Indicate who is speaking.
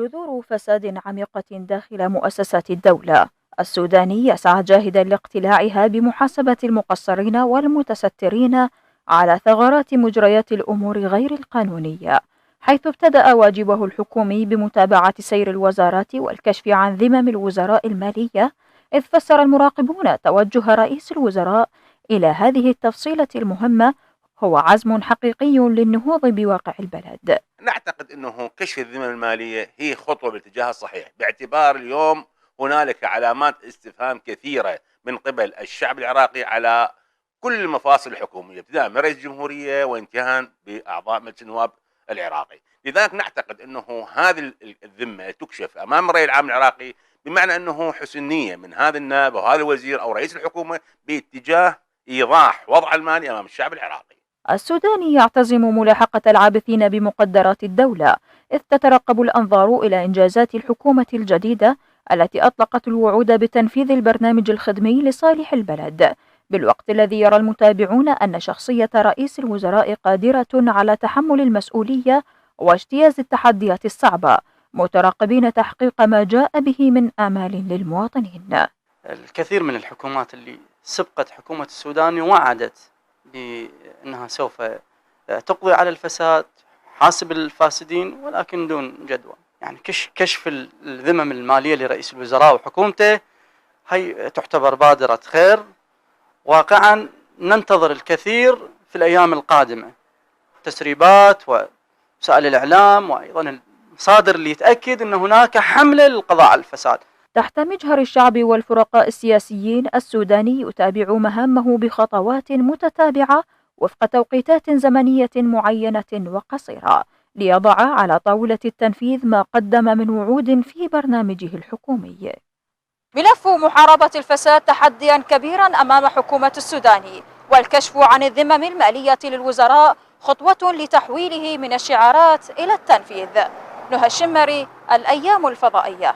Speaker 1: جذور فساد عميقة داخل مؤسسات الدولة. السوداني يسعى جاهدا لاقتلاعها بمحاسبة المقصرين والمتسترين على ثغرات مجريات الأمور غير القانونية، حيث ابتدأ واجبه الحكومي بمتابعة سير الوزارات والكشف عن ذمم الوزراء المالية، إذ فسر المراقبون توجه رئيس الوزراء إلى هذه التفصيلة المهمة هو عزم حقيقي للنهوض بواقع البلد.
Speaker 2: نعتقد أنه كشف الذمم المالية هي خطوة بالاتجاه الصحيح، باعتبار اليوم هنالك علامات استفهام كثيرة من قبل الشعب العراقي على كل المفاصل الحكومية، ابتداء من رئيس الجمهورية وانتهاء بأعضاء مجلس النواب العراقي. لذلك نعتقد أنه هذه الذمة تكشف أمام الرأي العام العراقي، بمعنى أنه حسن نية من هذا النائب أو هذا الوزير أو رئيس الحكومة باتجاه إيضاح وضع المالي أمام الشعب العراقي.
Speaker 1: السوداني يعتزم ملاحقة العابثين بمقدرات الدولة، إذ تترقب الأنظار إلى إنجازات الحكومة الجديدة التي أطلقت الوعود بتنفيذ البرنامج الخدمي لصالح البلد، بالوقت الذي يرى المتابعون أن شخصية رئيس الوزراء قادرة على تحمل المسؤولية واجتياز التحديات الصعبة، مترقبين تحقيق ما جاء به من آمال للمواطنين.
Speaker 3: الكثير من الحكومات اللي سبقت حكومة السوداني وعدت بأنها سوف تقضي على الفساد، حاسب الفاسدين، ولكن دون جدوى. يعني كشف الذمم المالية لرئيس الوزراء وحكومته هي تعتبر بادرة خير. واقعا ننتظر الكثير في الأيام القادمة، تسريبات ووسائل الإعلام وأيضا المصادر اللي تأكد أن هناك حملة للقضاء على الفساد.
Speaker 1: تحت مجهر الشعب والفرقاء السياسيين، السوداني يتابع مهامه بخطوات متتابعة وفق توقيتات زمنية معينة وقصيرة، ليضع على طاولة التنفيذ ما قدم من وعود في برنامجه الحكومي. ملف محاربة الفساد تحديا كبيرا أمام حكومة السوداني، والكشف عن الذمم المالية للوزراء خطوة لتحويله من الشعارات إلى التنفيذ. نهى الشمري، الأيام الفضائية.